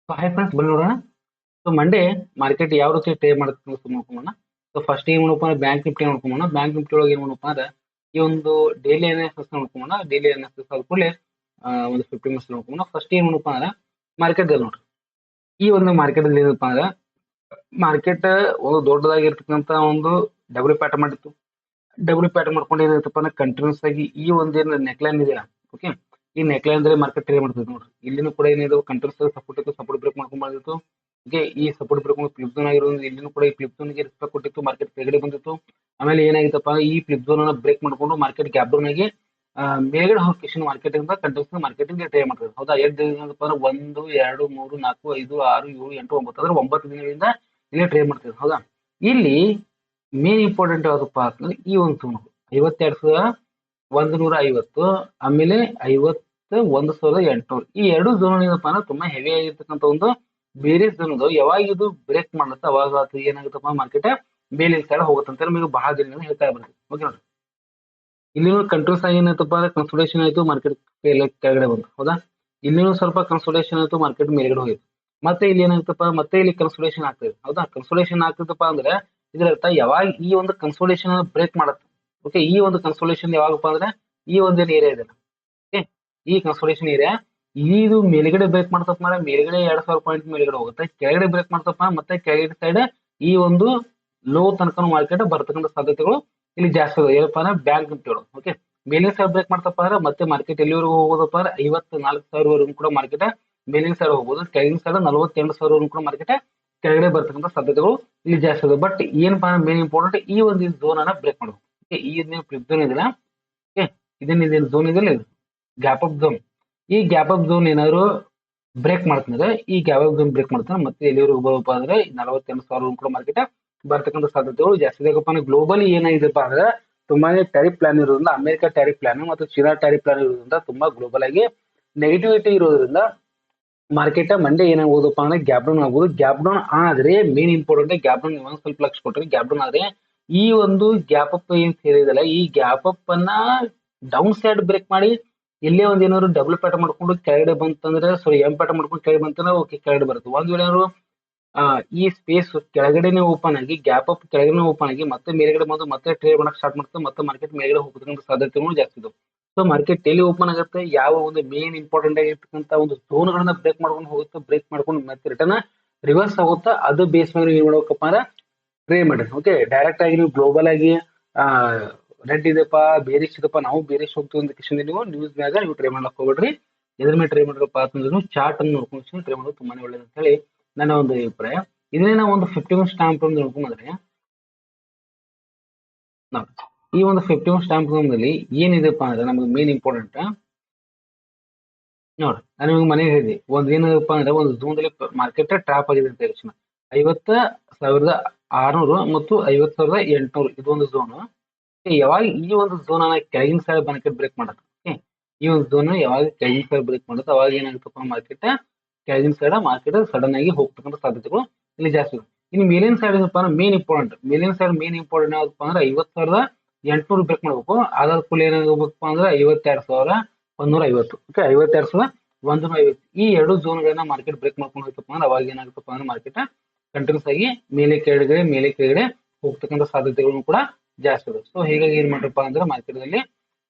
So hi friends ಬನ್ನಿ ನೋಡೋಣ. So Monday market ಯಾವ ರೀತಿ ಟ್ರೇಡ್ ಮಾಡುತ್ತೆ ಅಂತ ನೋಡ್ಕೊಂಬೋಣ. ಸೊ ಫಸ್ಟ್ ಏನ್ ನೋಡಪ್ಪ ಅಂದ್ರೆ ಬ್ಯಾಂಕ್ ನಿಫ್ಟಿ ನೋಡ್ಕೊಂಬೋಣ. ಬ್ಯಾಂಕ್ ನಿಫ್ಟಿ ಒಳಗೆ ಏನ್ ನೋಡಪ್ಪ ಅಂದ್ರೆ ಈ ಒಂದು ಡೈಲಿ ಅನಾಲಿಸಿಸ್ ನೋಡ್ಕೊಂಬೋಣ. ಡೈಲಿ ಅನಾಲಿಸಿಸ್ ಆದ ಕೂಡಲೇ ಒಂದು 15 ಮಿನಿಟ್ಸ್ ನೋಡ್ಕೊಂಬೋಣ. ಫಸ್ಟ್ ಏನ್ ನೋಡಪ್ಪ ಅಂದ್ರೆ ಮಾರ್ಕೆಟ್ ನೋಡ್ರಿ. ಈ ಒಂದು ಮಾರ್ಕೆಟ್ ಅಲ್ಲಿ ಏನಪ್ಪಾ ಅಂದ್ರೆ ಮಾರ್ಕೆಟ್ ಒಂದು ದೊಡ್ಡದಾಗಿರ್ತಕ್ಕಂತ ಒಂದು ಡಬ್ಲ್ಯೂ ಪ್ಯಾಟರ್ನ್ ಮಾಡಿತ್ತು. ಡಬ್ಲ್ಯೂ ಪ್ಯಾಟರ್ನ್ ಮಾಡ್ಕೊಂಡು ಏನಾಯ್ತಪ್ಪ ಅಂದ್ರೆ ಕಂಟಿನ್ಯೂಸ್ ಆಗಿ ಈ ಒಂದೇನು ನೆಕ್ಲೈನ್ ಇದೆಯಲ್ಲ, ಓಕೆ, ಈ ನೆಕ್ಲೈನ್ ದಲ್ಲಿ ಮಾರ್ಕೆಟ್ ಟ್ರೇಡ್ ಮಾಡ್ತದೆ ನೋಡ್ರಿ. ಇಲ್ಲಿನೂ ಕೂಡ ಏನಿದೆ ಕಂಟಿನ್ಯೂಸ್ ಸಪೋರ್ಟ್ ಇತ್ತು, ಸಪೋರ್ಟ್ ಬ್ರೇಕ್ ಮಾಡ್ಕೊಂಡು ಬಂದಿತ್ತು. ಓಕೆ, ಈ ಸಪೋರ್ಟ್ ಬ್ರೇಕ್ ಫ್ಲಿಪ್ ಝೋನ್ ಆಗಿರೋದು ಇಲ್ಲಿನೂ ಕೂಡ ಈ ಫ್ಲಿಪ್ ಝೋನ್ ಗೆ ರೆಸ್ಪೆಕ್ಟ್ ಕೊಟ್ಟಿತ್ತು, ಮಾರ್ಕೆಟ್ ಕೆಳಗಡೆ ಬಂದಿತ್ತು. ಆಮೇಲೆ ಏನಾಗಿತ್ತಪ್ಪ ಈ ಫ್ಲಿಪ್ ಝೋನ್ ಅನ್ನ ಬ್ರೇಕ್ ಮಾಡ್ಕೊಂಡು ಮಾರ್ಕೆಟ್ ಗ್ಯಾಪ್ ಡೌನ್ ಆಗಿ ಮೇಲ್ಗಡೆ ಹೋಗಿ ಮಾರ್ಕೆಟ್ ಇಂದ ಕಂಟಿನ್ಯೂಸ್ ಮಾರ್ಕೆಟಿಂಗ್ ಟ್ರೇಡ್ ಮಾಡ್ತದೆ. ಹೌದಾ, ಎಷ್ಟು ದಿನ ಏನಪ್ಪ ಅಂದ್ರೆ 1 2 3 4 5 6 7 8 9 ಅಂದ್ರೆ 9 ದಿನಗಳಿಂದ ಇಲ್ಲಿ ಟ್ರೇಡ್ ಮಾಡ್ತದೆ. ಹೌದಾ, ಇಲ್ಲಿ ಮೇನ್ ಇಂಪಾರ್ಟೆಂಟ್ ಯಾವ್ದಪ್ಪ ಅಂತಂದ್ರೆ ಈ ಒಂದು ಝೋನ್ 52,150, ಆಮೇಲೆ 51,800. ಈ ಎರಡು ಝೋನ್ ಏನಪ್ಪಾ ಅಂದ್ರೆ ತುಂಬಾ ಹೆವಿ ಆಗಿರ್ತಕ್ಕಂಥ ಒಂದು ಬೇರೆ ಝೋನ್ ಅದು. ಯಾವಾಗ ಇದು ಬ್ರೇಕ್ ಮಾಡುತ್ತೆ ಅವಾಗ ಅದು ಏನಾಗುತ್ತಪ್ಪ ಮಾರ್ಕೆಟ್ ಬೇರೆ ಸೈಡ್ ಹೋಗುತ್ತೆ ಅಂತ ನಿಮಗೆ ಬಹಳ ದಿನದಿಂದ ಹೇಳ್ತಾ ಇರ್ಬೋದು. ಓಕೆ ನೋಡಿ, ಇಲ್ಲಿ ಕಂಟ್ರೋಲ್ಸ್ ಆಗಿ ಏನಾಯ್ತಪ್ಪ ಅಂದ್ರೆ ಕನ್ಸಲ್ಟೇಷನ್ ಆಯ್ತು, ಮಾರ್ಕೆಟ್ ಕೆಳಗಡೆ ಬಂತು. ಹೌದಾ, ಇಲ್ಲಿನೂ ಸ್ವಲ್ಪ ಕನ್ಸಲ್ಟೇಷನ್ ಆಯ್ತು, ಮಾರ್ಕೆಟ್ ಮೇಲ್ಗಡೆ ಹೋಗಿತ್ತು. ಮತ್ತೆ ಇಲ್ಲಿ ಏನಾಯ್ತಪ್ಪ ಮತ್ತೆ ಇಲ್ಲಿ ಕನ್ಸಲ್ಟೇಷನ್ ಆಗ್ತದೆ. ಹೌದಾ, ಕನ್ಸಲ್ಟೇಷನ್ ಆಗ್ತದಪ್ಪ ಅಂದ್ರೆ ಇದರರ್ಥ ಯಾವಾಗ ಈ ಒಂದು ಕನ್ಸಲ್ಟೇಷನ್ ಬ್ರೇಕ್ ಮಾಡುತ್ತೆ. ಓಕೆ, ಈ ಒಂದು ಕನ್ಸಲ್ಟೇಷನ್ ಯಾವಾಗಪ್ಪ ಅಂದ್ರೆ ಈ ಒಂದೇನು ಏರಿಯಾ ಇದೆ, ಓಕೆ, ಈ ಕನ್ಸಲ್ಟೇಷನ್ ಏರಿಯಾ ಇದು ಮೇಲ್ಗಡೆ ಬ್ರೇಕ್ ಮಾಡ್ತಪ್ಪ ಅಂದ್ರೆ ಮೇಲ್ಗಡೆ 2,000 ಪಾಯಿಂಟ್ ಮೇಲ್ಗಡೆ ಹೋಗುತ್ತೆ. ಕೆಳಗಡೆ ಬ್ರೇಕ್ ಮಾಡ್ತಪ್ಪ ಮತ್ತೆ ಕೆಳಗಡೆ ಸೈಡ್ ಈ ಒಂದು ಲೋ ತನಕ ಮಾರ್ಕೆಟ್ ಬರ್ತಕ್ಕಂಥ ಸಾಧ್ಯತೆಗಳು ಇಲ್ಲಿ ಜಾಸ್ತಿ ಇದೆ. ಏನಪ್ಪಾ ಅಂದ್ರೆ ಬ್ಯಾಂಕ್ ನಿಫ್ಟಿ ಒಳಗೆ. ಓಕೆ, ಮೇಲಿನ ಸೈಡ್ ಬ್ರೇಕ್ ಮಾಡ್ತಪ್ಪ ಅಂದ್ರೆ ಮತ್ತೆ ಮಾರ್ಕೆಟ್ ಎಲ್ಲಿವರೆಗೂ ಹೋಗೋದಪ್ಪ ಅಂದ್ರೆ 54,000 ಕೂಡ ಮಾರ್ಕೆಟ್ ಮೇಲಿನ ಸೈಡ್ ಹೋಗ್ಬೋದು. ಕೆಳಗಿನ ಸೈಡ್ 48,000 ಕೂಡ ಮಾರ್ಕೆಟ್ ಕೆಳಗಡೆ ಬರ್ತಕ್ಕಂಥ ಸಾಧ್ಯತೆಗಳು ಇಲ್ಲಿ ಜಾಸ್ತಿ ಇದೆ. ಬಟ್ ಏನಪ್ಪಾ ಮೇನ್ ಇಂಪಾರ್ಟೆಂಟ್ ಈ ಒಂದು ಝೋನ್ ಅನ್ನ ಬ್ರೇಕ್ ಮಾಡಬೇಕು. ಈ ಫ್ಲಿಪ್ ಝೋನ್ ಇದೆಯಲ್ಲ, ಓಕೆ, ಇದೇನು ಝೋನ್ ಇದೆಯಲ್ಲ, ಇದು ಗ್ಯಾಪ್ ಅಪ್ ಝೋನ್. ಈ ಗ್ಯಾಪ್ ಅಪ್ ಝೋನ್ ಏನಾದ್ರು ಬ್ರೇಕ್ ಮಾಡ್ತಂದ್ರೆ ಈ ಗ್ಯಾಪ್ ಅಪ್ ಝೋನ್ ಬ್ರೇಕ್ ಮಾಡ್ತಾನೆ ಮತ್ತೆ ಎಲ್ಲಿವರೆಗೂ ಹೋಗಪ್ಪ ಅಂದ್ರೆ 48,000 ಕೂಡ ಮಾರ್ಕೆಟ್ ಬರ್ತಕ್ಕಂಥ ಸಾಧ್ಯತೆಗಳು ಜಾಸ್ತಿ ಇದೆಯಪ್ಪ ಅಂದ್ರೆ ಗ್ಲೋಬಲಿ ಏನಾಗಿದೆಪ್ಪ ಅಂದ್ರೆ ತುಂಬಾನೇ ಟ್ಯಾರಿಫ್ ಪ್ಲಾನ್ ಇರೋದ್ರಿಂದ, ಅಮೆರಿಕ ಟ್ಯಾರಿಫ್ ಪ್ಲಾನ್ ಮತ್ತು ಚೀನಾ ಟ್ಯಾರಿಫ್ ಪ್ಲಾನ್ ಇರೋದ್ರಿಂದ ತುಂಬಾ ಗ್ಲೋಬಲ್ ಆಗಿ ನೆಗೆಟಿವಿಟಿ ಇರೋದ್ರಿಂದ ಮಾರ್ಕೆಟ್ ಮಂಡೇ ಏನಾಗೋದಪ್ಪ ಅಂದ್ರೆ ಗ್ಯಾಪ್ ಡೌನ್ ಆಗ್ಬೋದು. ಗ್ಯಾಪ್ ಡೌನ್ ಆದ್ರೆ ಮೇನ್ ಇಂಪಾರ್ಟೆಂಟ್ ಗ್ಯಾಪ್ ಡೌನ್ ಒಂದ್ ಸ್ವಲ್ಪ ಲಕ್ಷ ಕೊಟ್ಟರೆ ಗ್ಯಾಪ್ ಡೌನ್ ಆದ್ರೆ ಈ ಒಂದು ಗ್ಯಾಪ್ ಅಪ್ ಏನ್ ಸೇರಿದಲ್ಲ ಈ ಗ್ಯಾಪ್ ಅಪ್ ಅನ್ನ ಡೌನ್ ಸೈಡ್ ಬ್ರೇಕ್ ಮಾಡಿ ಇಲ್ಲೇ ಒಂದ್ ಏನಾದ್ರು ಡಬಲ್ ಪ್ಯಾಟರ್ನ್ ಮಾಡ್ಕೊಂಡು ಕೆಳಗಡೆ ಬಂತಂದ್ರೆ ಸಾರಿ ಎಂ ಪ್ಯಾಟರ್ನ್ ಮಾಡ್ಕೊಂಡು ಕೆಳಗಡೆ ಬಂತಂದ್ರೆ ಓಕೆ ಕೆಳಗಡೆ ಬರುತ್ತೆ. ಒಂದ್ ವೇಳೆ ಏನಾದ್ರು ಈ ಸ್ಪೇಸ್ ಕೆಳಗಡೆನೆ ಓಪನ್ ಆಗಿ ಗ್ಯಾಪ್ ಅಪ್ ಕೆಳಗಡೆ ಓಪನ್ ಆಗಿ ಮತ್ತೆ ಮೇಲ್ಗಡೆ ಬಂದು ಮತ್ತೆ ಟ್ರೇಡ್ ಮಾಡಕ್ ಸ್ಟಾರ್ಟ್ ಮಾಡ್ತಾರೆ, ಮತ್ತೆ ಮಾರ್ಕೆಟ್ ಮೇಲ್ಗಡೆ ಹೋಗೋದ್ರಿಂದ ಸಾಧ್ಯತೆಗಳು ಜಾಸ್ತಿ ಇದಾವೆ. ಸೊ ಮಾರ್ಕೆಟ್ ಎಲ್ಲಿ ಓಪನ್ ಆಗುತ್ತೆ, ಯಾವ ಒಂದು ಮೇನ್ ಇಂಪಾರ್ಟೆಂಟ್ ಆಗಿರ್ತಕ್ಕಂಥ ಒಂದು ಝೋನ್ ಗಳನ್ನ ಬ್ರೇಕ್ ಮಾಡ್ಕೊಂಡು ಹೋಗುತ್ತೆ, ಬ್ರೇಕ್ ಮಾಡ್ಕೊಂಡು ಮತ್ತೆ ರಿಟರ್ನ್ ರಿವರ್ಸ್ ಆಗುತ್ತಾ ಅದು ಬೇಸ್ ಮೇಲೆ ಏನ್ ಮಾಡ್ಬೇಕಪ್ಪ ಅಂದ್ರೆ ಟ್ರೇಡ್ ಮಾಡಿ. ಓಕೆ, ಡೈರೆಕ್ಟ್ ಆಗಿ ನೀವು ಗ್ಲೋಬಲ್ ಆಗಿ ಆ ರೆಡ್ ಇದೆಪ್ಪ ಬೇರಿಶ್ ಇದೆಪ್ಪ ನಾವು ಬೇರಿಶ್ ಹೋಗ್ತೀವಿ ಅಂತ ಕಿಶನ್ ನೀವು ನ್ಯೂಸ್ ಮ್ಯಾಗ ನೀವು ಟ್ರೈ ಮಾಡಕ್ ಹೋಗ್ಬೇಡ್ರಿ. ಎದ್ರ ಮೇಲೆ ಟ್ರೈ ಮಾಡ್ರಪ್ಪ ಅಂತಂದ್ರೆ ಚಾರ್ಟ್ ಅನ್ನು ನೋಡ್ಕೊಂಡು ಟ್ರೈ ಮಾಡೋದು ತುಂಬಾನೇ ಒಳ್ಳೇದು ಅಂತ ಹೇಳಿ ನನ್ನ ಒಂದು ಅಭಿಪ್ರಾಯ. ಇದನ್ನೇ ನಾವು ಒಂದು 51 ಸ್ಟಾಂಪ್ ಅಂತ ನೋಡ್ಕೊಂಡ್ರೆ ಈ ಒಂದು 51 ಸ್ಟಾಂಪ್ ನಲ್ಲಿ ಏನಿದೆಪ್ಪ ಅಂದ್ರೆ ನಮಗೆ ಮೇನ್ ಇಂಪಾರ್ಟೆಂಟ್ ನೋಡ್ರಿ. ನಾನು ನಿಮ್ಗೆ ಮನೆಗೆ ಹೇಳಿದೆ ಒಂದ್ ಏನಪ್ಪ ಅಂದ್ರೆ ಒಂದು ಝೋನ್ ಮಾರ್ಕೆಟ್ ಟ್ರಾಪ್ ಆಗಿದೆ ಅಂತ ಹೇಳಿ 50,600 ಮತ್ತು 50,800 ಇದೊಂದು ಝೋನ್. ಯಾವಾಗ ಈ ಒಂದು ಝೋನ್ ಅನ್ನ ಕೆಳಗಿನ ಸೈಡ್ ಮಾರ್ಕೆಟ್ ಬ್ರೇಕ್ ಮಾಡುತ್ತೆ, ಓಕೆ, ಈ ಒಂದು ಝೋನ್ ಯಾವಾಗ ಕೆಳಗಿನ ಸೈಡ್ ಬ್ರೇಕ್ ಮಾಡುತ್ತೆ ಅವಾಗ ಏನಾಗುತ್ತಪ್ಪ ಮಾರ್ಕೆಟ್ ಕೆಳಗಿನ ಸೈಡ್ ಮಾರ್ಕೆಟ್ ಸಡನ್ ಆಗಿ ಹೋಗ್ತಕ್ಕಂಥ ಸಾಧ್ಯತೆಗಳು ಇಲ್ಲಿ ಜಾಸ್ತಿ ಇದೆ. ಇನ್ನು ಮೇಲಿನ ಸೈಡ್ ಏನಪ್ಪ ಅಂದ್ರೆ ಮೇಲಿನ ಸೈಡ್ ಮೇನ್ ಇಂಪಾರ್ಟೆಂಟ್ ಯಾವ್ದಪ್ಪ ಅಂದ್ರೆ 50,800 ಬ್ರೇಕ್ ಮಾಡ್ಬೇಕು. ಅದಾದ ಕೂಡಲೇ ಏನಾಗಬೇಕಪ್ಪ ಅಂದ್ರೆ 52,150, ಓಕೆ, 52,150 ಈ ಎರಡು ಝೋನ್ ಗಳನ್ನ ಮಾರ್ಕೆಟ್ ಬ್ರೇಕ್ ಮಾಡ್ಕೊಂಡು ಹೋಗ್ತಪ್ಪ ಅಂದ್ರೆ ಅವಾಗ ಏನಾಗುತ್ತಪ್ಪ ಅಂದ್ರೆ ಮಾರ್ಕೆಟ್ ಕಂಟಿನ್ಯೂಸ್ ಆಗಿ ಮೇಲೆ ಕೆಳಗಡೆ ಹೋಗ್ತಕ್ಕಂಥ ಸಾಧ್ಯತೆಗಳನ್ನು ಕೂಡ ಜಾಸ್ತಿ ಇದೆ. ಸೊ ಹೀಗಾಗಿ ಏನ್ ಮಾಡ್ರಪ್ಪ ಅಂದ್ರೆ ಮಾರ್ಕೆಟ್ ನಲ್ಲಿ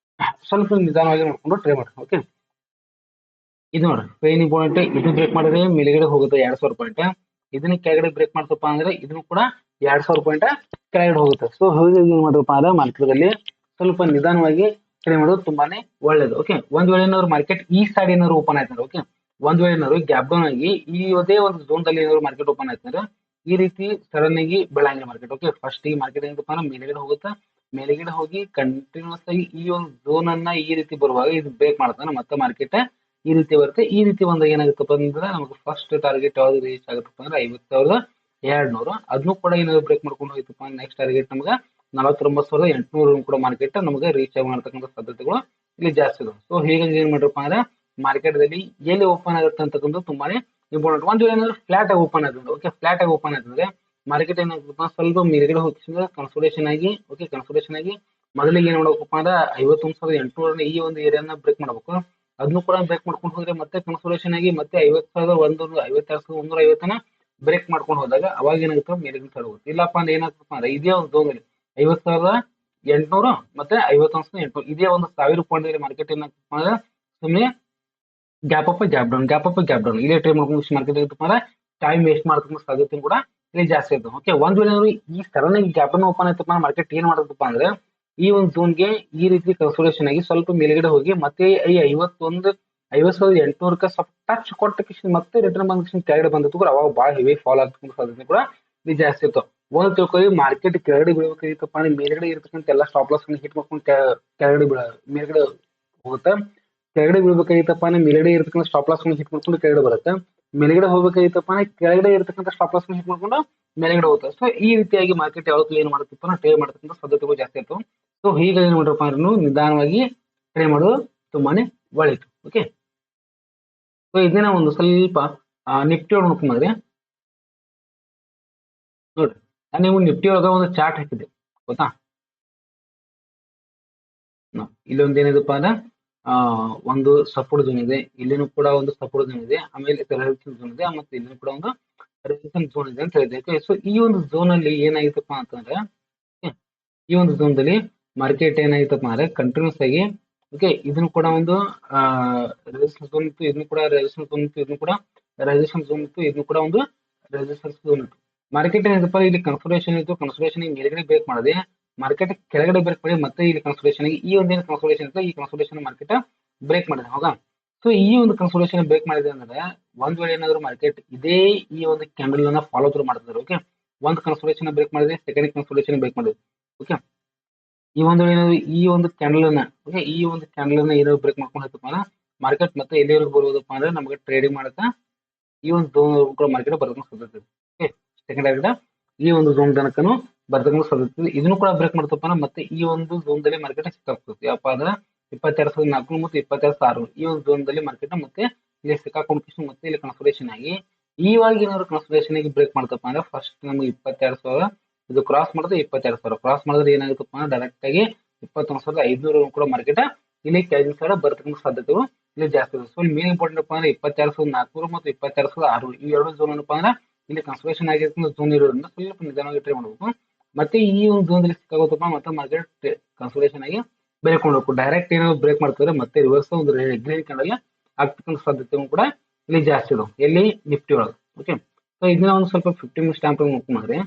ಸ್ವಲ್ಪ ನಿಧಾನವಾಗಿ ನೋಡ್ಕೊಂಡು ಟ್ರೈ ಮಾಡ್ರಿ. ಓಕೆ, ಇದು ನೋಡ್ರಿ ಮೇನ್ ಇಂಪಾರ್ಟೆಂಟ್. ಇದು ಬ್ರೇಕ್ ಮಾಡಿದ್ರೆ ಮೇಲ್ಗಡೆ ಹೋಗುತ್ತೆ 2,000 ಪಾಯಿಂಟ್. ಇದನ್ನ ಕೆಳಗಡೆ ಬ್ರೇಕ್ ಮಾಡ್ತಪ್ಪ ಅಂದ್ರೆ ಇದನ್ನು ಕೂಡ 2,000 ಪಾಯಿಂಟ್ ಕೆಳಗಡೆ ಹೋಗುತ್ತೆ. ಸೊ ಹೀಗಾಗಿ ಏನ್ ಮಾಡ್ರಪ್ಪ ಅಂದ್ರೆ ಮಾರ್ಕೆಟ್ ನಲ್ಲಿ ಸ್ವಲ್ಪ ನಿಧಾನವಾಗಿ ಟ್ರೈ ಮಾಡೋದು ತುಂಬಾನೇ ಒಳ್ಳೇದು. ಓಕೆ, ಒಂದ್ ವೇಳೆ ಏನಾದ್ರು ಮಾರ್ಕೆಟ್ ಈ ಸೈಡ್ ಏನಾದ್ರು ಓಪನ್ ಆಯ್ತಾರೆ, ಓಕೆ, ಒಂದ್ ವೇಳೆ ಏನಾದ್ರು ಗ್ಯಾಪ್ ಡೌನ್ ಆಗಿ ಈ ಅದೇ ಒಂದು ಝೋನ್ ದಲ್ಲಿ ಏನಾದ್ರು ಮಾರ್ಕೆಟ್ ಓಪನ್ ಆಯ್ತಾರೆ ಈ ರೀತಿ ಸಡನ್ ಆಗಿ ಬೆಳಂಗಿಲ್ಲ ಮಾರ್ಕೆಟ್. ಓಕೆ, ಫಸ್ಟ್ ಈ ಮಾರ್ಕೆಟ್ ಏನಪ್ಪ ಅಂದ್ರೆ ಮೇಲ್ಗಡೆ ಹೋಗುತ್ತೆ, ಮೇಲ್ಗಡೆ ಹೋಗಿ ಕಂಟಿನ್ಯೂಸ್ ಆಗಿ ಈ ಒಂದು ಝೋನ್ ಅನ್ನ ಈ ರೀತಿ ಬರುವಾಗ ಇದು ಬ್ರೇಕ್ ಮಾಡ್ತಾನೆ ಮತ್ತೆ ಮಾರ್ಕೆಟ್ ಈ ರೀತಿ ಬರುತ್ತೆ. ಈ ರೀತಿ ಬಂದಾಗ ಏನಾಗುತ್ತಪ್ಪ ಅಂದ್ರೆ ನಮಗೆ ಫಸ್ಟ್ ಟಾರ್ಗೆಟ್ ಯಾವ್ದು ರೀಚ್ ಆಗುತ್ತಪ್ಪ ಅಂದ್ರೆ 50,200. ಅದನ್ನು ಕೂಡ ಏನಾದ್ರು ಬ್ರೇಕ್ ಮಾಡ್ಕೊಂಡು ಹೋಯ್ತಪ್ಪ ನೆಕ್ಸ್ಟ್ ಟಾರ್ಗೆಟ್ ನಮ್ಗೆ 49,800 ಕೂಡ ಮಾರ್ಕೆಟ್ ನಮಗೆ ರೀಚ್ ಮಾಡ್ತಕ್ಕಂಥ ಸಾಧ್ಯತೆಗಳು ಇಲ್ಲಿ ಜಾಸ್ತಿ ಇದೆ. ಸೊ ಹೀಗಾಗಿ ಏನ್ ಮಾಡ್ರಪ್ಪ ಅಂದ್ರೆ ಮಾರ್ಕೆಟ್ ದಲ್ಲಿ ಎಲ್ಲಿ ಓಪನ್ ಆಗುತ್ತೆ ಅಂತಕ್ಕಂಥ ತುಂಬಾನೇ ಇಂಪಾರ್ಟೆಂಟ್. ಒಂದು ಏನಾದ್ರು ಫ್ಲಾಟ್ ಆಗಿ ಓಪನ್ ಆಯ್ತಂದ್ರೆ, ಓಕೆ, ಫ್ಲಾಟ್ ಆಗಿ ಓಪನ್ ಆಯ್ತಂದ್ರೆ ಮಾರ್ಕೆಟ್ ಏನಾಗುತ್ತಪ್ಪ ಸ್ವಲ್ಪ ಮೇಲ್ಗಡೆ ಹೋಗ್ತಂದ್ರೆ ಕನ್ಸೋಲೇಷನ್ ಆಗಿ, ಓಕೆ, ಕನ್ಸೋಲೇಷನ್ ಆಗಿ ಮೊದಲಿಗೆ ಏನ್ ಮಾಡ್ಬೇಕಪ್ಪ ಅಂದ್ರೆ 51,800 ಈ ಒಂದು ಏರಿಯಾನ ಬ್ರೇಕ್ ಮಾಡ್ಬೇಕು. ಅದನ್ನು ಕೂಡ ಬ್ರೇಕ್ ಮಾಡ್ಕೊಂಡು ಹೋದ್ರೆ ಮತ್ತೆ ಕನ್ಸೋಲೇಷನ್ ಆಗಿ ಮತ್ತೆ 50,152,150 ಬ್ರೇಕ್ ಮಾಡ್ಕೊಂಡು ಹೋದಾಗ ಅವಾಗ ಏನಾಗುತ್ತೆ ಮೇಲಿನ ಸೈಡ್ ಹೋಗುತ್ತೆ. ಇಲ್ಲಪ್ಪ ಅಂದ್ರೆ ಏನಾಗ್ತಪ್ಪ ಅಂದ್ರೆ ಇದೇ ಒಂದು ಝೋನ್ 50,800 ಮತ್ತೆ 51,800 ಇದೇ ಒಂದು 1000 ಪಾಯಿಂಟ್ ಮಾರ್ಕೆಟ್ ಏನಾಗ್ತಪ್ಪ ಅಂದ್ರೆ ಸುಮ್ಮನೆ gap up gap down gap up gap down ಇದೇ ಟ್ರೇಡ್ ಮಾಡ್ಕೊಂಡು ಮಾರ್ಕೆಟ್ ಆಗತ್ತಪ್ಪ ಅಂದ್ರೆ ಟೈಮ್ ವೇಸ್ಟ್ ಮಾಡ್ತಕ್ಕಂಥ ಸಾಧ್ಯತೆ ಕೂಡ ಇಲ್ಲಿ ಜಾಸ್ತಿ ಇರ್ತದೆ. ಓಕೆ, ಒಂದ್ ವೇಳೆ ಏನಾದ್ರು ಈ ಸಡನ್ ಆಗಿ ಗ್ಯಾಪ್ ಡೌನ್ ಓಪನ್ ಆಯ್ತಪ್ಪ ಮಾರ್ಕೆಟ್ ಏನ್ ಮಾಡತ್ತಪ್ಪ ಅಂದ್ರೆ ಈ ಒಂದು ಝೋನ್ಗೆ ಈ ರೀತಿ ಕನ್ಸೋಲೇಷನ್ ಆಗಿ ಸ್ವಲ್ಪ ಮೇಲ್ಗಡೆ ಹೋಗಿ ಮತ್ತೆ ಈ 50,800 ಸ್ವಲ್ಪ ಟಚ್ ಕೊಟ್ಟ ಕಿಶನ್ ಮತ್ತೆ ರಿಟರ್ನ್ ಬಂದ ಕಿಶನ್ ಕೆಳಗಡೆ ಬಂದಿತ್ತು ಕೂಡ ಅವಾಗ ಭಾಳ ಹೆವಿ ಫಾಲ್ ಆಗ್ತಕ್ಕಂಥ ಸಾಧ್ಯತೆ ಕೂಡ ಇಲ್ಲಿ ಜಾಸ್ತಿ ಇತ್ತು. ಒಂದು ತಿಳ್ಕೊಳ್ಳಿ, ಮಾರ್ಕೆಟ್ ಕೆಳಗಡೆ ಬೀಳ್ಬೇಕಾಗಿತ್ತಪ್ಪ ಅಂದ್ರೆ ಮೇಲ್ಗಡೆ ಇರ್ತಕ್ಕಂಥ ಎಲ್ಲ ಸ್ಟಾಪ್ ಲಾಸ್ ಹಿಟ್ ಮಾಡ್ಕೊಂಡು ಕೆಳಗಡೆ ಮೇಲ್ಗಡೆ ಹೋಗುತ್ತೆ. ಕೆಳಗಡೆ ಬೀಳ್ಬೇಕಾಗಿತ್ತಪ್ಪ ಅಂದ್ರೆ ಮೇಲ್ಗಡೆ ಇರ್ತಕ್ಕಂಥ ಸ್ಟಾಪ್ ಲಾಸ್ ಹಿಟ್ ಮಾಡ್ಕೊಂಡು ಕೆಳಗಡೆ ಬರುತ್ತೆ. ಮೇಲ್ಗಡೆ ಹೋಗ್ಬೇಕಾಗಿತ್ತಪ್ಪ ಅಂದ್ರೆ ಕೆಳಗಡೆ ಇರ್ತಕ್ಕಂಥ ಸ್ಟಾಪ್ ಲಾಸ್ ಹಿಟ್ ಮಾಡ್ಕೊಂಡು ಮೇಲ್ಗಡೆ ಹೋಗುತ್ತೆ. ಸೊ ಈ ರೀತಿಯಾಗಿ ಮಾರ್ಕೆಟ್ ಯಾವತ್ತೂ ಏನ್ ಮಾಡುತ್ತಪ್ಪ ಅಂದ್ರೆ ಟ್ರೇಡ್ ಮಾಡ್ತಕ್ಕಂಥ ಸಾಧ್ಯತೆಗಳು ಜಾಸ್ತಿ ಇತ್ತು. ಸೊ ಹೀಗೆ ಏನ್ ಮಾಡ್ರಪ್ಪ ಅಂದ್ರೆ ನಿಧಾನವಾಗಿ ಟ್ರೇಡ್ ಮಾಡೋದು ತುಂಬಾನೇ ಒಳ್ಳೆಯದು. ಓಕೆ, ಸೊ ಇದನ್ನ ಒಂದು ಸ್ವಲ್ಪ ನಿಫ್ಟಿ ಒಳಗೆ ನೋಡ್ಕೊಂಡ್ರೆ ನೋಡ್ರಿ, ನಾನು ನೀವು ನಿಫ್ಟಿ ಒಳಗ ಒಂದು ಚಾರ್ಟ್ ಹಾಕಿದ್ದೆ ಗೊತ್ತಾ. ಇಲ್ಲೊಂದು ಏನಿದೆಪ್ಪ ಅಂದ್ರೆ ಒಂದು ಸಪೋರ್ಟ್ ಝೋನ್ ಇದೆ, ಇಲ್ಲಿನೂ ಕೂಡ ಒಂದು ಸಪೋರ್ಟ್ ಝೋನ್ ಇದೆ, ಆಮೇಲೆ ರೆಸಿಸ್ಟೆನ್ಸ್ ಝೋನ್ ಇದೆ, ಮತ್ತೆ ಇಲ್ಲಿನೂ ಕೂಡ ಒಂದು ರೆಸಿಸ್ಟೆನ್ಸ್ ಝೋನ್ ಇದೆ ಅಂತ ಹೇಳಿದೆ. ಸೊ ಈ ಒಂದು ಝೋನ್ ಅಲ್ಲಿ ಏನಾಗಿತ್ತಪ್ಪ ಅಂತಂದ್ರೆ ಈ ಒಂದು ಝೋನ್ ದಲ್ಲಿ ಮಾರ್ಕೆಟ್ ಏನಾಗಿತ್ತಪ್ಪ ಅಂದ್ರೆ ಕಂಟಿನ್ಯೂಸ್ ಆಗಿ ಓಕೆ ಇದನ್ನು ಕೂಡ ಒಂದು ರೆಸಿಸ್ಟೆನ್ಸ್ ಝೋನ್ ಇತ್ತು, ಇದನ್ನು ಕೂಡ ರೆಸಿಸ್ಟೆನ್ಸ್ ಝೋನ್ ಇತ್ತು, ಇದನ್ನು ಕೂಡ ರೆಸಿಸ್ಟೆನ್ಸ್ ಝೋನ್ ಇತ್ತು, ಇದನ್ನು ಕೂಡ ಒಂದು ರೆಸಿಸ್ಟೆನ್ಸ್ ಝೋನ್ ಇತ್ತು. ಮಾರ್ಕೆಟ್ ಏನಿದೆಪ್ಪ ಇಲ್ಲಿ ಕನ್ಸೋಲೇಷನ್ ಇತ್ತು, ಕನ್ಸೋಲೇಷನ್ ಮೇಲ್ಗಡೆ ಬ್ರೇಕ್ ಮಾಡಿದೆ, ಮಾರ್ಕೆಟ್ ಕೆಳಗಡೆ ಬ್ರೇಕ್ ಮಾಡಿ ಮತ್ತೆ ಇಲ್ಲಿ ಕನ್ಸೋಲೇಷನ್ ಆಗಿ ಈ ಒಂದೇನು ಕನ್ಸೋಲೇಷನ್ ಇತ್ತು ಈ ಕನ್ಸೋಲೇಷನ್ ಮಾರ್ಕೆಟ್ ಬ್ರೇಕ್ ಮಾಡಿದೆ. ಹೌದಾ, ಸೊ ಈ ಒಂದು ಕನ್ಸೋಲೇಷನ್ ಬ್ರೇಕ್ ಮಾಡಿದೆ ಅಂದ್ರೆ ಒಂದ್ ವೇಳೆ ಏನಾದ್ರು ಮಾರ್ಕೆಟ್ ಇದೇ ಈ ಒಂದು ಕ್ಯಾಂಡಲ್ ಅನ್ನ ಫಾಲೋ ಥ್ರೂ ಮಾಡ್ತಿದ್ದಾರೆ. ಓಕೆ, ಒಂದು ಕನ್ಸೋಲೇಷನ್ ಬ್ರೇಕ್ ಮಾಡಿದೆ, ಸೆಕೆಂಡ್ ಕನ್ಸೋಲೇಷನ್ ಬ್ರೇಕ್ ಮಾಡಿದೆ. ಓಕೆ, ಈ ಒಂದು ಏನಾದ್ರು ಈ ಒಂದು ಕ್ಯಾಂಡಲ್ ಅನ್ನ ಓಕೆ ಈ ಒಂದು ಕ್ಯಾಂಡಲ್ ಅನ್ನ ಏನಾದ್ರು ಬ್ರೇಕ್ ಮಾಡ್ಕೊಂಡು ಹೋಯ್ತಪ್ಪ ಅಂದ್ರೆ ಮಾರ್ಕೆಟ್ ಮತ್ತೆ ಎಲ್ಲಿವರೆಗೂ ಬರುವುದಪ್ಪ ಅಂದ್ರೆ ನಮಗೆ ಟ್ರೇಡಿಂಗ್ ಮಾಡಕ ಈ ಒಂದು ಝೋನ್ ಕೂಡ ಮಾರ್ಕೆಟ್ ಬರ್ತಕ್ಕಂಥ ಸಾಧ್ಯತೆ ಇದೆ. ಓಕೆ, ಸೆಕೆಂಡ್ ಆಗಿ ಈ ಒಂದು ಝೋನ್ ತನಕನು ಬರ್ತಕ್ಕಂಥ ಸಾಧ್ಯತೆ ಇದೆ. ಇದನ್ನು ಕೂಡ ಬ್ರೇಕ್ ಮಾಡ್ತಪ್ಪ ಅಂದ್ರೆ ಮತ್ತೆ ಈ ಒಂದು ಝೋನ್ ದಲ್ಲಿ ಮಾರ್ಕೆಟ್ ಸಿಕ್ಕಾಗ್ತದೆ. ಯಪ್ಪ ಅಂದ್ರೆ 22,400 ಮತ್ತು 22,600 ಈ ಒಂದು ಝೋನ್ ದಲ್ಲಿ ಮಾರ್ಕೆಟ್ ಮತ್ತೆ ಇಲ್ಲಿ ಸಿಕ್ಕಾಕೊಂಡು ಮತ್ತೆ ಇಲ್ಲಿ ಕನ್ಸೋಲೇಷನ್ ಆಗಿ ಇವಾಗ ಏನಾದ್ರು ಕನ್ಸೋಲೇಷನ್ ಆಗಿ ಬ್ರೇಕ್ ಮಾಡ್ತಪ್ಪ ಅಂದ್ರೆ ಫಸ್ಟ್ ನಮಗೆ 22,000 ಇದು ಕ್ರಾಸ್ ಮಾಡಿದ್ರೆ 22,000 ಕ್ರಾಸ್ ಮಾಡಿದ್ರೆ ಏನಾಗುತ್ತಪ್ಪ ಅಂದ್ರೆ ಡೈರೆಕ್ಟ್ ಆಗಿ 21,500 ಕೂಡ ಮಾರ್ಕೆಟ್ ಇಲ್ಲಿ ಕೆಳಗಿನ ಸೈಡ್ ಬರ್ತಕ್ಕಂಥ ಸಾಧ್ಯತೆಗಳು ಇಲ್ಲಿ ಜಾಸ್ತಿ ಇದೆ. ಸೊ ಇಲ್ಲಿ ಮೇನ್ ಇಂಪಾರ್ಟೆಂಟ್ ಅಪ್ಪ ಅಂದ್ರೆ 22,400 ಮತ್ತು 22,600 ಈ ಎರಡು ಝೋನ್ ಏನಪ್ಪಾ ಅಂದ್ರೆ ಇಲ್ಲಿ ಕನ್ಸೋಲೇಷನ್ ಆಗಿರ್ತಕ್ಕಂಥ ಝೋನ್ ಇರೋದ್ರಿಂದ ಸ್ವಲ್ಪ ನಿಧಾನವಾಗಿ ಟ್ರೈ ಮಾಡಬೇಕು. ಮತ್ತೆ ಈ ಒಂದು ಝೋನ್ ದಲ್ಲಿ ಸಿಕ್ಕಾಗುತ್ತಪ್ಪ ಮತ್ತೆ ಮಾರ್ಕೆಟ್ ಕನ್ಸೋಲೇಷನ್ ಆಗಿ ಬ್ರೇಕ್ ಮಾಡಬೇಕು. ಡೈರೆಕ್ಟ್ ಏನಾದ್ರು ಬ್ರೇಕ್ ಮಾಡ್ತಾರೆ ಮತ್ತೆ ರಿವರ್ಸ್ ಒಂದು ಗ್ರೀನ್ ಕ್ಯಾಂಡಲ್ ಆಗ್ತಕ್ಕಂಥ ಸಾಧ್ಯತೆ ಕೂಡ ಇಲ್ಲಿ ಜಾಸ್ತಿ ಇದೆ ಎಲ್ಲಿ ನಿಫ್ಟಿ ಒಳಗೆ. ಓಕೆ, ಸೊ ಇದನ್ನ ಒಂದು ಸ್ವಲ್ಪ 15 ಮಿನಿಟ್ ಸ್ಟ್ಯಾಂಪ್ ನೋಡ್ಕೊಂಡ್ರೆ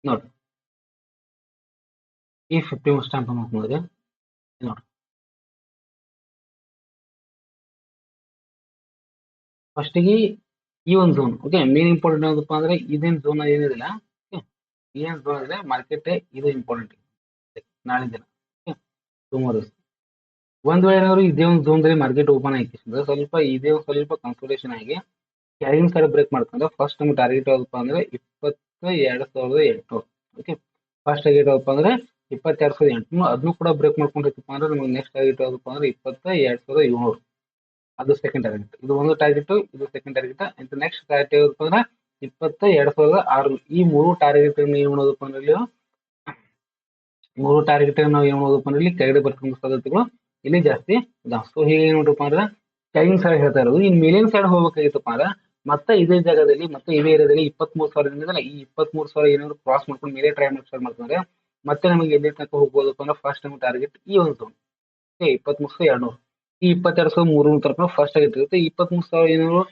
ನೋಡ್ರಿ, ಈ 15 ಮಿನಿಟ್ ಸ್ಟ್ಯಾಂಪ್ ನೋಡ್ಕೊಂಡ್ರೆ ನೋಡ್ರಿ ಫಸ್ಟಿಗೆ ಈ ಒಂದು ಝೋನ್ ಓಕೆ ಮೇನ್ ಇಂಪಾರ್ಟೆಂಟ್ ಏನಪ್ಪ ಅಂದ್ರೆ ಇದೇನ್ ಝೋನ್ ಏನಿದಿಲ್ಲ ಏನ್ ಝೋನ್ ಇದೆ ಮಾರ್ಕೆಟ್ ಇದು ಇಂಪಾರ್ಟೆಂಟ್ ನಾಳೆ ದಿನ ಸೋಮವಾರ ಒಂದ್ ವೇಳೆ ಏನಾದ್ರು ಇದೇ ಒಂದು ಝೋನ್ ದಲ್ಲಿ ಮಾರ್ಕೆಟ್ ಓಪನ್ ಆಗಿ ಸ್ವಲ್ಪ ಇದೇ ಸ್ವಲ್ಪ ಕನ್ಸೋಲೇಷನ್ ಆಗಿ ಕೆಳಗಿನ ಸೈಡ್ ಬ್ರೇಕ್ ಮಾಡ್ಕೊಂಡ್ರೆ ಫಸ್ಟ್ ನಮ್ಗೆ ಟಾರ್ಗೆಟ್ ಯಾವ್ದಪ್ಪ ಅಂದ್ರೆ 22,800. ಓಕೆ, ಫಸ್ಟ್ ಟಾರ್ಗೆಟ್ ಯಾವಪ್ಪ ಅಂದ್ರೆ 22,800 ಅದನ್ನು ಕೂಡ ಬ್ರೇಕ್ ಮಾಡ್ಕೊಂಡಿರ್ತಪ್ಪ ಅಂದ್ರೆ ನಮ್ಗೆ ನೆಕ್ಸ್ಟ್ ಟಾರ್ಗೆಟ್ ಯಾವ್ದಪ್ಪ ಅಂದ್ರೆ 22,700 ಅದು ಸೆಕೆಂಡ್ ಟಾರ್ಗೆಟ್. ಇದು ಒಂದು ಟಾರ್ಗೆಟ್, ಇದು ಸೆಕೆಂಡ್ ಟಾರ್ಗೆಟ್. ಅಂತ ನೆಕ್ಸ್ಟ್ ಟಾರ್ಗೆಟ್ ಯಾವ್ದಪ್ಪ ಅಂದ್ರೆ 22,600 ಈ ಮೂರು ಟಾರ್ಗೆಟ್ ಏನ್ ಮಾಡೋದಪ್ಪ ಅಂದ್ರೆ ಇಲ್ಲಿ ಮೂರು ಟಾರ್ಗೆಟ್ ನಾವು ಏನ್ ಮಾಡೋದಪ್ಪ ಅಂದ್ರೆ ಇಲ್ಲಿ ಕೆಳಗಡೆ ಬರ್ತಕ್ಕಂಥ ಸಾಧ್ಯತೆಗಳು ಇಲ್ಲಿ ಜಾಸ್ತಿ ಇದಾವೆ. ಸೊ ಹೀಗೆ ಏನ್ ನೋಡ್ರಪ್ಪ ಅಂದ್ರೆ ಕೆಳಗಿನ ಸೈಡ್ ಹೇಳ್ತಾ ಇರೋದು ಇನ್ ಮೇಲಿನ ಸೈಡ್ ಹೋಗ್ಬೇಕಾಗಿತ್ತಪ್ಪ ಅಂದ್ರೆ ಮತ್ತೆ ಇದೇ ಜಾಗದಲ್ಲಿ ಮತ್ತೆ ಇದೇ ಏರಿಯಾದಲ್ಲಿ 23,000 ಈ 23,000 ಏನಾದ್ರು ಕ್ರಾಸ್ ಮಾಡ್ಕೊಂಡು ಮೇಲೆ ಟ್ರೈ ಮಾಡಿ ಸ್ಟಾರ್ಟ್ ಮಾಡ್ಕೊಂಡ್ರೆ ಮತ್ತೆ ನಮಗೆ ಎಲ್ಲಿ ತನಕ ಹೋಗ್ಬೋದಪ್ಪ ಅಂದ್ರೆ ಫಸ್ಟ್ ನಮ್ಗೆ ಟಾರ್ಗೆಟ್ ಈ ಒಂದು ಝೋನ್ 23,200 ಈ 22,300 ತನಕ ಫಸ್ಟ್ ಟಾರ್ಗೆಟ್ ಇರುತ್ತೆ. 23,000 ಏನಾದ್ರು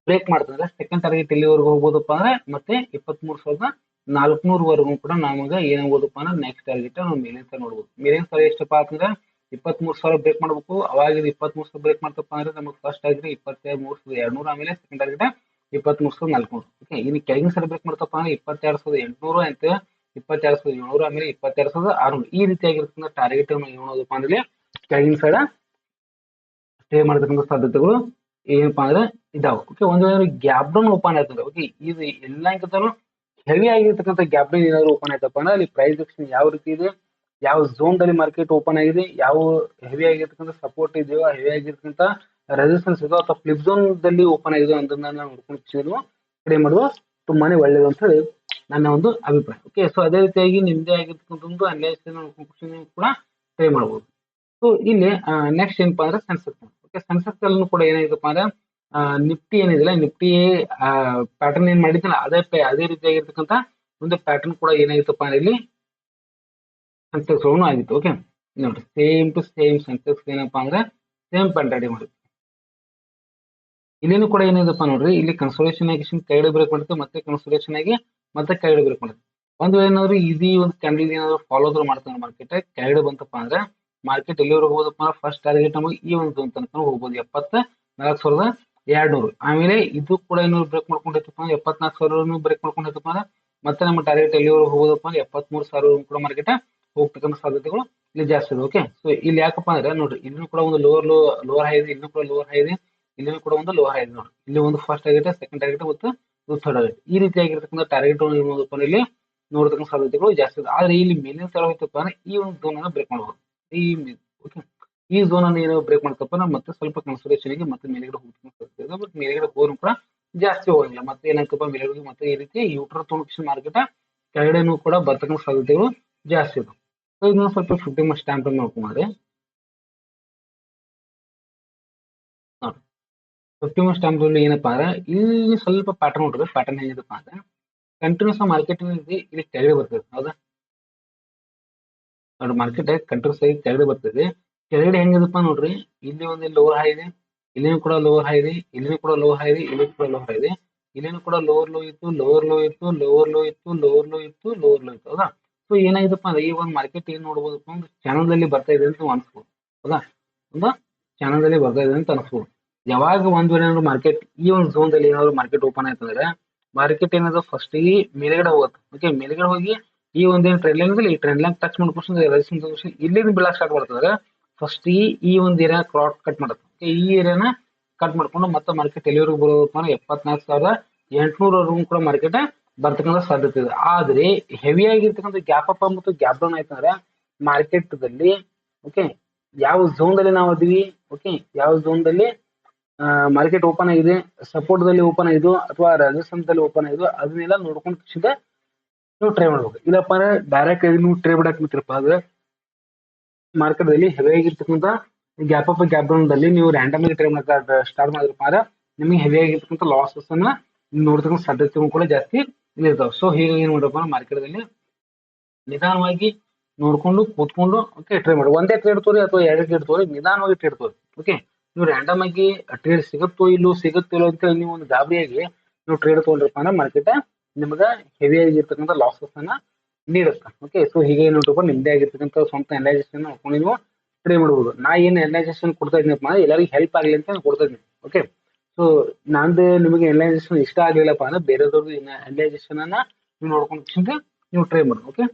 ಬ್ರೇಕ್ ಮಾಡ್ತಂದ್ರೆ ಸೆಕೆಂಡ್ ಟಾರ್ಗೆಟ್ ಎಲ್ಲಿವರೆಗೂ ಹೋಗ್ಬೋದಪ್ಪ ಅಂದ್ರೆ ಮತ್ತೆ 23,400 ವರೆಗೂ ಕೂಡ ನಮಗೆ ಏನಾಗ್ಬೋದಪ್ಪ ಅಂದ್ರೆ ನೆಕ್ಸ್ಟ್ ಟಾರ್ಗೆಟ್ ನಾವು ಮೇಲಿನ ಸೈಡ್ ನೋಡ್ಬೋದು. ಮೇಲಿನ ಸೈಡ್ ಎಷ್ಟಪ್ಪ ಅಂತಂದ್ರೆ 23,000 ಬ್ರೇಕ್ ಮಾಡ್ಬೇಕು. ಅವಾಗ 23,000 ಬ್ರೇಕ್ ಮಾಡ್ತಪ್ಪ ಅಂದ್ರೆ ನಮಗೆ ಫಸ್ಟ್ ಟಾರ್ಗೆಟ್ 23,200 ಆಮೇಲೆ ಸೆಕೆಂಡ್ ಟಾರ್ಗೆಟ್ 23,400. ಓಕೆ, ಇನ್ನು ಕೆಳಗಿನ ಸೈಡ್ ಬ್ರೇಕ್ ಮಾಡ್ತಪ್ಪ ಅಂದ್ರೆ 22,800 ಅಂತ 22,700 ಆಮೇಲೆ 22,600 ಈ ರೀತಿಯಾಗಿರ್ತಕ್ಕಂಥ ಟಾರ್ಗೆಟ್ ಏನೋದಪ್ಪ ಅಂದ್ರೆ ಕೆಳಗಿನ ಸೈಡ್ ಸ್ಟೇ ಮಾಡತಕ್ಕಂಥ ಸಾಧ್ಯತೆಗಳು ಏನಪ್ಪಾ ಅಂದ್ರೆ ಇದಾವೆ. ಓಕೆ, ಒಂದ್ ವೇಳೆ ಗ್ಯಾಪ್ ಡೌನ್ ಓಪನ್ ಆಯ್ತಂದ್ರೆ ಓಕೆ ಇದು ಎಲ್ಲಕ್ಕಿಂತಲೂ ಹೆವಿ ಆಗಿರ್ತಕ್ಕಂಥ ಗ್ಯಾಪ್ ಡೌನ್ ಏನಾದ್ರು ಓಪನ್ ಆಯ್ತಪ್ಪ ಅಂದ್ರೆ ಅಲ್ಲಿ ಪ್ರೈಸ್ ಆಕ್ಷನ್ ಯಾವ ರೀತಿ ಇದೆ, ಯಾವ ಝೋನ್ ದಲ್ಲಿ ಮಾರ್ಕೆಟ್ ಓಪನ್ ಆಗಿದೆ, ಯಾವ ಹೆವಿ ಆಗಿರ್ತಕ್ಕಂಥ ಸಪೋರ್ಟ್ ಇದೆಯೋ ಹೆವಿ ಆಗಿರ್ತಕ್ಕಂಥ ರೆಸಿಸ್ಟೆನ್ಸ್ ಇದೋ ಅಥವಾ ಫ್ಲಿಪ್ ಝೋನ್ ದಲ್ಲಿ ಓಪನ್ ಆಗಿದೆ ಅದನ್ನ ನಾವು ನೋಡ್ಕೊಂಡು ಟ್ರೇಡ್ ಮಾಡುವ ತುಂಬಾನೇ ಒಳ್ಳೇದು ಅಂತ ಹೇಳಿ ನನ್ನ ಒಂದು ಅಭಿಪ್ರಾಯ. ಓಕೆ, ಸೊ ಅದೇ ರೀತಿಯಾಗಿ ನಿಮ್ದೇ ಆಗಿರ್ತಕ್ಕಂಥ ಒಂದು ಅನಲೈಸಿಸ್ ಕೂಡ ಟ್ರೈ ಮಾಡ್ಬೋದು. ಸೊ ಇಲ್ಲಿ ನೆಕ್ಸ್ಟ್ ಏನಪ್ಪಾ ಅಂದ್ರೆ ಸೆನ್ಸೆಕ್ಸ್. ಓಕೆ, ಸೆನ್ಸೆಕ್ಸ್ ಅಲ್ಲೂ ಕೂಡ ಏನಾಗಿದೆಪ್ಪ ಅಂದ್ರೆ ನಿಫ್ಟಿ ಏನಿದಿಲ್ಲ, ನಿಫ್ಟಿ ಪ್ಯಾಟರ್ನ್ ಏನ್ ಮಾಡಿದ್ದಲ್ಲ ಅದೇ ರೀತಿಯಾಗಿರ್ತಕ್ಕಂಥ ಒಂದು ಪ್ಯಾಟರ್ನ್ ಕೂಡ ಏನಾಗಿತ್ತಪ್ಪ ಅಂದ್ರೆ ಇಲ್ಲಿ ಸೆನ್ಸೆಕ್ಸ್ ಆಗಿತ್ತು. ಓಕೆ, ನೋಡ್ರಿ ಸೇಮ್ ಟು ಸೇಮ್ ಸೆನ್ಸೆಕ್ಸ್ ಏನಪ್ಪಾ ಅಂದ್ರೆ ಸೇಮ್ ಪ್ಯಾಟರ್ನ್ ಮಾಡಿ. ಇಲ್ಲಿನೂ ಕೂಡ ಏನಿದೆಪ್ಪ ನೋಡ್ರಿ, ಇಲ್ಲಿ ಕನ್ಸೋಲೇಷನ್ ಆಗಿ ಕೆಳಗಡೆ ಬ್ರೇಕ್ ಮಾಡುತ್ತೆ, ಮತ್ತೆ ಕನ್ಸೋಲೇಷನ್ ಆಗಿ ಮತ್ತೆ ಕೆಳಗಡೆ ಬ್ರೇಕ್ ಮಾಡುತ್ತೆ. ಒಂದು ಏನಾದ್ರು ಇದು ಒಂದು ಕ್ಯಾಂಡಲ್ ಏನಾದ್ರು ಫಾಲೋ ಥ್ರೂ ಮಾಡ್ತಾನೆ ಮಾರ್ಕೆಟ್ ಕೆಳಗಡೆ ಬಂತಪ್ಪ ಅಂದ್ರೆ ಮಾರ್ಕೆಟ್ ಎಲ್ಲಿವರೆಗೂ ಹೋಗೋದಪ್ಪ ಅಂದ್ರೆ ಫಸ್ಟ್ ಟಾರ್ಗೆಟ್ ನಮಗೆ ಈ ಒಂದು ಝೋನ್ ತನಕ ಹೋಗ್ಬೋದು 74,200. ಆಮೇಲೆ ಇದು ಕೂಡ ಏನಾದ್ರು ಬ್ರೇಕ್ ಮಾಡ್ಕೊಂಡಿರ್ತಪ್ಪ ಅಂದ್ರೆ 74,000 ಬ್ರೇಕ್ ಮಾಡ್ಕೊಂಡಿರ್ತಪ್ಪ ಅಂದ್ರೆ ಮತ್ತೆ ನಮ್ಮ ಟಾರ್ಗೆಟ್ ಎಲ್ಲಿವರೆಗೂ ಹೋಗೋದಪ್ಪ ಅಂದ್ರೆ 73,000 ಕೂಡ ಮಾರ್ಕೆಟ್ ಹೋಗ್ತಕ್ಕಂಥ ಸಾಧ್ಯತೆಗಳು ಇಲ್ಲಿ ಜಾಸ್ತಿ ಇದೆ. ಓಕೆ, ಸೊ ಇಲ್ಲಿ ಯಾಕಪ್ಪ ಅಂದ್ರೆ ನೋಡ್ರಿ, ಇಲ್ಲೂ ಕೂಡ ಒಂದು ಲೋವರ್ ಹೈ ಇದೆ, ಇಲ್ಲೂ ಕೂಡ ಲೋವರ್ ಹೈ ಇದೆ, ಇಲ್ಲಿ ಕೂಡ ಒಂದು ಲೋವರ್ ಹೈ ಇದೆ. ನೋಡಿ, ಇಲ್ಲಿ ಒಂದು ಫಸ್ಟ್ ಟಾರ್ಗೆಟ್, ಸೆಕೆಂಡ್ ಟಾರ್ಗೆಟ್ ಮತ್ತು ಥರ್ಡ್ ಟಾರ್ಗೆಟ್, ಈ ರೀತಿಯಾಗಿರ್ತಕ್ಕಂಥ ಟಾರ್ಗೆಟ್ ಇಲ್ಲಿ ನೋಡತಕ್ಕಂಥ ಸಾಧ್ಯತೆಗಳು ಜಾಸ್ತಿ ಇದೆ. ಆದ್ರೆ ಇಲ್ಲಿ ಮೇಲಿನ ಸ್ಥಳ ಹೋಯ್ತಪ್ಪ ಅಂದ್ರೆ ಈ ಒಂದು ಝೋನ್ ಅನ್ನ ಬ್ರೇಕ್ ಮಾಡಬಹುದು. ಓಕೆ, ಈ ಝೋನ್ ಅನ್ನು ಏನೋ ಬ್ರೇಕ್ ಮಾಡ್ತಪ್ಪ ಅಂದ್ರೆ ಮತ್ತೆ ಸ್ವಲ್ಪ ಕನ್ಸಲ್ಟೇಷನ್ ಗೆ ಮತ್ತೆ ಮೇಲ್ಗಡೆ ಹೋಗ್ತಕ್ಕಂಥ ಸಾಧ್ಯತೆ ಇದೆ. ಬಟ್ ಮೇಲ್ಗಡೆ ಹೋದ್ರು ಕೂಡ ಜಾಸ್ತಿ ಹೋಗಿಲ್ಲ, ಮತ್ತೆ ಏನಾಗ್ತಪ್ಪ ಮೇಲ್ಗಡೆ ಮತ್ತೆ ಈ ರೀತಿ ಯೂಟರ್ ತೊಗೊಂಡು ಮಾರ್ಕೆಟ್ ಕೆಳಗಡೆನೂ ಕೂಡ ಬರ್ತಕ್ಕಂಥ ಸಾಧ್ಯತೆಗಳು ಜಾಸ್ತಿ ಇದೆ. ಸೊ ಇದನ್ನ ಸ್ವಲ್ಪ 50 ಮಂತ್ ಸ್ಟ್ಯಾಂಪ್ ನೋಡ್ಕೊಂಡ್ರೆ ನೋಡಿ, 50 ಮಂತ್ ಸ್ಟ್ಯಾಂಪ್ ಏನಪ್ಪಾ ಅಂದ್ರೆ ಇಲ್ಲಿ ಸ್ವಲ್ಪ ಪ್ಯಾಟರ್ನ್ ನೋಡ್ರಿ, ಪ್ಯಾಟರ್ನ್ ಹೇಗಿದಪ್ಪ ಅಂದ್ರೆ ಕಂಟಿನ್ಯೂಸ್ ಮಾರ್ಕೆಟ್ ಇಲ್ಲಿ ಕೆಳಗಡೆ ಬರ್ತದೆ. ಹೌದಾ ನೋಡಿ, ಮಾರ್ಕೆಟ್ ಕಂಟ್ರೋಲ್ ಆಗಿ ಕೆಳಗಡೆ ಬರ್ತದೆ. ಕೆಳಗಡೆ ಹೆಂಗಿದಪ್ಪ ನೋಡ್ರಿ, ಇಲ್ಲಿ ಒಂದು ಲೋವರ್ ಹೈ ಇದೆ, ಇಲ್ಲಿನೂ ಕೂಡ ಲೋವರ್ ಹೈ ಇದೆ, ಇಲ್ಲಿನೂ ಕೂಡ ಲೋವರ್ ಹೈ ಇದೆ, ಇಲ್ಲಿ ಕೂಡ ಲೋವರ್ ಹೈ ಇದೆ, ಇಲ್ಲಿನೂ ಕೂಡ ಲೋವರ್ ಲೋ ಇತ್ತು, ಲೋವರ್ ಲೋ ಇತ್ತು, ಲೋವರ್ ಲೋ ಇತ್ತು, ಲೋವರ್ ಲೋ ಇತ್ತು, ಲೋವರ್ ಲೋ ಇತ್ತು. ಹೌದಾ, ಸೊ ಏನಾಗಿದಪ್ಪ ಅಂದ್ರೆ ಈ ಒಂದು ಮಾರ್ಕೆಟ್ ಏನ್ ನೋಡ್ಬೋದಪ್ಪ ಒಂದು ಚಾನಲ್ ಅಲ್ಲಿ ಬರ್ತಾ ಇದೆ ಅಂತ ಅನ್ಸ್ಬೋದು. ಹೌದಾ, ಒಂದು ಚಾನಲ್ ಅಲ್ಲಿ ಬರ್ತಾ ಇದೆ ಅಂತ ಅನ್ಸ್ಬೋದು. ಯಾವಾಗ ಒಂದ್ ವೇಳೆ ಏನಾದ್ರು ಮಾರ್ಕೆಟ್ ಈ ಒಂದು ಝೋನ್ ದಲ್ಲಿ ಏನಾದ್ರು ಮಾರ್ಕೆಟ್ ಓಪನ್ ಆಯ್ತಂದ್ರೆ ಮಾರ್ಕೆಟ್ ಏನಾದ್ರು ಫಸ್ಟ್ ಗೆ ಮೇಲ್ಗಡೆ ಹೋಗುತ್ತೆ. ಓಕೆ, ಮೇಲ್ಗಡೆ ಹೋಗಿ ಈ ಒಂದೇನು ಟ್ರೆಂಡ್ ಲೈನ್ ಇದೆ, ಈ ಟ್ರೆಂಡ್ ಲೈನ್ ಟಚ್ ಮಾಡ್ಕೊಂಡು ಇಲ್ಲಿಂದ ಬೀಳಕ್ ಸ್ಟಾರ್ಟ್ ಮಾಡ್ತಂದ್ರೆ ಫಸ್ಟ್ ಈ ಒಂದು ಏರಿಯಾ ಕ್ರಾಸ್ ಕಟ್ ಮಾಡುತ್ತೆ. ಈ ಏರಿಯಾನ ಕಟ್ ಮಾಡ್ಕೊಂಡು ಮತ್ತೆ ಮಾರ್ಕೆಟ್ ಎಲ್ಲಿವರೆಗೂ ಬರೋದಪ್ಪ ಅಂದ್ರೆ 74,800 ಕೂಡ ಮಾರ್ಕೆಟ್ ಬರ್ತಕ್ಕಂಥ ಸಾಧ್ಯತೆ ಇದೆ. ಆದ್ರೆ ಹೆವಿ ಆಗಿರ್ತಕ್ಕಂಥ ಗ್ಯಾಪ್ ಅಪ್ ಮತ್ತು ಗ್ಯಾಪ್ ಡೌನ್ ಆಯ್ತಂದ್ರೆ ಮಾರ್ಕೆಟ್ ದಲ್ಲಿ ಓಕೆ ಯಾವ ಝೋನ್ ದಲ್ಲಿ ನಾವು ಅದೀವಿ, ಓಕೆ ಯಾವ ಝೋನ್ ದಲ್ಲಿ ಮಾರ್ಕೆಟ್ ಓಪನ್ ಆಗಿದೆ, ಸಪೋರ್ಟ್ ದಲ್ಲಿ ಓಪನ್ ಆಯ್ತು ಅಥವಾ ರೆಸಿಸ್ಟೆನ್ಸ್ ದಲ್ಲಿ ಓಪನ್ ಆಯ್ತು, ಅದನ್ನೆಲ್ಲ ನೋಡ್ಕೊಂಡು ನೀವು ಟ್ರೈ ಮಾಡ್ಬೇಕು. ಇಲ್ಲಪ್ಪ ಅಂದ್ರೆ ಡೈರೆಕ್ಟ್ ನೀವು ಟ್ರೈ ಮಾಡಕ್ ನಿಂತಿರಪ್ಪ ಅಂದ್ರೆ ಮಾರ್ಕೆಟ್ ದಲ್ಲಿ ಹೆವಿ ಆಗಿರ್ತಕ್ಕಂಥ ಗ್ಯಾಪ್ ಅಪ್ ಗ್ಯಾಪ್ ಡೌನ್ ದಲ್ಲಿ ನೀವು ರ್ಯಾಂಡಮ್ ಆಗಿ ಟ್ರೈ ಮಾಡಕ್ ಸ್ಟಾರ್ಟ್ ಮಾಡಿದ್ರಪ್ಪ ಅಂದ್ರೆ ನಿಮಗೆ ಹೆವಿ ಆಗಿರ್ತಕ್ಕಂಥ ಲಾಸಸ್ ಅನ್ನ ನೋಡ್ತಕ್ಕಂಥ ಸಾಧ್ಯತೆಗಳು ಕೂಡ ಜಾಸ್ತಿ ಇರ್ತಾವೆ. ಸೊ ಹೀಗಾಗಿ ಏನ್ ಮಾಡ್ರಪ್ಪ ಮಾರ್ಕೆಟ್ ದಲ್ಲಿ ನಿಧಾನವಾಗಿ ನೋಡ್ಕೊಂಡು ಕೂತ್ಕೊಂಡು ಓಕೆ ಟ್ರೈ ಮಾಡಿ. ಒಂದೇ ಟ್ರೇಡ್ ತೋರಿ ಅಥವಾ ಎರಡು ಟ್ರೇಡ್ ತೋರಿ, ನಿಧಾನವಾಗಿ ಟ್ರೇಡ್ ತೋರಿ. ಓಕೆ, ನೀವು ರ್ಯಾಂಡಮ್ ಆಗಿ ಟ್ರೇಡ್ ಸಿಗುತ್ತೋ ಸಿಗುತ್ತಿಲ್ಲೋ ಅಂತ ನೀವು ಒಂದು ಗಾಬರಿಯಾಗಿ ನೀವು ಟ್ರೇಡ್ ತಗೊಂಡ್ರಪ್ಪ ಅಂದ್ರೆ ಮಾರ್ಕೆಟ್ ನಿಮ್ಗೆ ಹೆವಿ ಆಗಿರ್ತಕ್ಕಂಥ ಲಾಸಸ್ ಅನ್ನ ನೀಡುತ್ತೆ. ಓಕೆ, ಸೊ ಹೀಗೆ ನೋಡ್ರಪ್ಪ ನಿಮ್ದೇ ಆಗಿರ್ತಕ್ಕಂಥ ಸ್ವಂತ ಅನಲೈಸೇಷನ್ ಮಾಡ್ಕೊಂಡು ನೀವು ಟ್ರೈ ಮಾಡಬಹುದು. ನಾ ಏನು ಅನಲೈಸೇಷನ್ ಕೊಡ್ತಾ ಇದ್ದೀನಪ್ಪ ಅಂದ್ರೆ ಎಲ್ಲರಿಗೂ ಹೆಲ್ಪ್ ಆಗಲಿ ಅಂತ ಕೊಡ್ತಾ ಇದ್ದೀನಿ. ಓಕೆ, ಸೊ ನಂದು ನಿಮಗೆ ಅನಲೈಸೇಷನ್ ಇಷ್ಟ ಆಗ್ಲಿಲ್ಲಪ್ಪ ಅಂದ್ರೆ ಬೇರೆದವ್ರದ್ದು ಅನಲೈಸೇಷನ್ ಅನ್ನ ನೀವು ನೋಡ್ಕೊಂಡು ನೀವು ಟ್ರೈ ಮಾಡಿ. ಓಕೆ.